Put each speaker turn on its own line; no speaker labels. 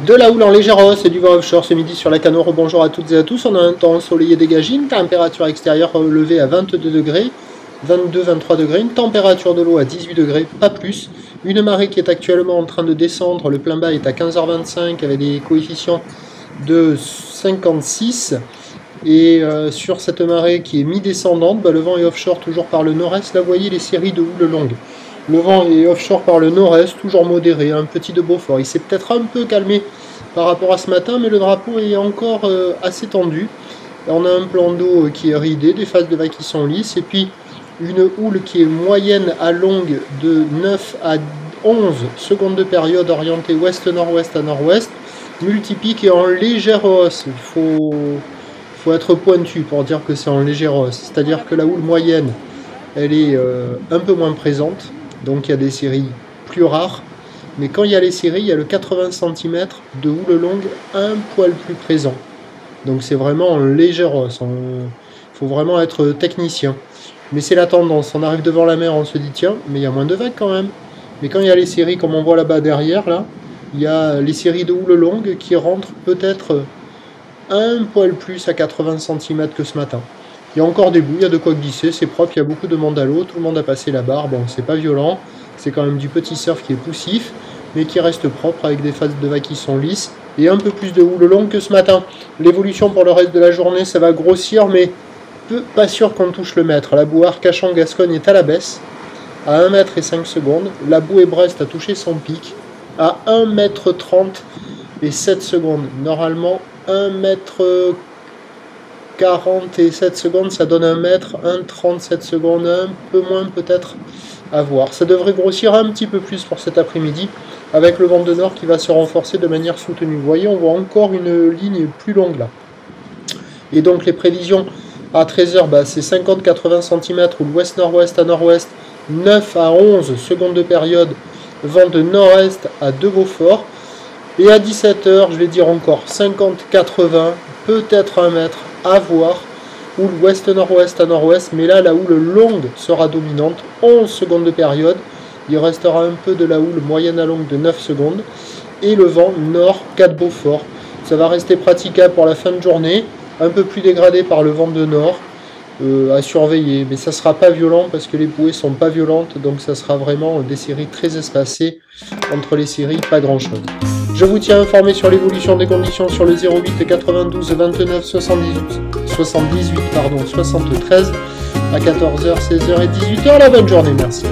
De la houle en légère hausse et du vent offshore ce midi sur la Canot. Bonjour à toutes et à tous. On a un temps ensoleillé dégagé, une température extérieure levée à 22 degrés, 22-23 degrés, une température de l'eau à 18 degrés, pas plus. Une marée qui est actuellement en train de descendre. Le plein bas est à 15h25 avec des coefficients de 56. Et sur cette marée qui est mi-descendante, le vent est offshore toujours par le nord-est. Là, vous voyez les séries de houles longues. Le vent est offshore par le nord-est, toujours modéré, un petit de Beaufort. Il s'est peut-être un peu calmé par rapport à ce matin, mais le drapeau est encore assez tendu. On a un plan d'eau qui est ridé, des phases de vagues qui sont lisses, et puis une houle qui est moyenne à longue de 9 à 11 secondes de période orientée ouest-nord-ouest à nord-ouest, multipique et en légère hausse. Il faut être pointu pour dire que c'est en légère hausse, c'est-à-dire que la houle moyenne, elle est un peu moins présente. Donc il y a des séries plus rares, mais quand il y a les séries, il y a le 80 cm de houle longue un poil plus présent. Donc c'est vraiment en légère hausse, il faut vraiment être technicien. Mais c'est la tendance, on arrive devant la mer, on se dit tiens, mais il y a moins de vagues quand même. Mais quand il y a les séries, comme on voit là-bas derrière, là, il y a les séries de houle longue qui rentrent peut-être un poil plus à 80 cm que ce matin. Il y a encore des bouts, il y a de quoi glisser, c'est propre, il y a beaucoup de monde à l'eau, tout le monde a passé la barre, bon c'est pas violent, c'est quand même du petit surf qui est poussif, mais qui reste propre avec des phases de vagues qui sont lisses, et un peu plus de houle longue que ce matin. L'évolution pour le reste de la journée, ça va grossir, mais pas sûr qu'on touche le mètre. La boue Arcachon-Gascogne est à la baisse, à 1 mètre et 5 secondes, la boue et Brest a touché son pic, à 1 mètre 30 et 7 secondes. Normalement, 1 mètre 47 secondes, ça donne 1 mètre, 1,37 secondes, un peu moins peut-être à voir. Ça devrait grossir un petit peu plus pour cet après-midi, avec le vent de nord qui va se renforcer de manière soutenue. Vous voyez, on voit encore une ligne plus longue là. Et donc les prévisions à 13h, c'est 50-80 cm, ou l'ouest-nord-ouest à nord-ouest, 9 à 11 secondes de période, vent de nord-est à 2 Beaufort. Et à 17h, je vais dire encore 50-80, peut-être 1 mètre, à voir, houle ouest-nord-ouest à nord-ouest, mais là la houle longue sera dominante, 11 secondes de période, il restera un peu de la houle moyenne à longue de 9 secondes, et le vent nord 4 Beaufort. Ça va rester praticable pour la fin de journée, un peu plus dégradé par le vent de nord, à surveiller, mais ça ne sera pas violent parce que les bouées sont pas violentes, donc ça sera vraiment des séries très espacées, entre les séries pas grand chose. Je vous tiens informé sur l'évolution des conditions sur le 08 92 29 78 73 à 14h, 16h et 18h. La bonne journée, merci.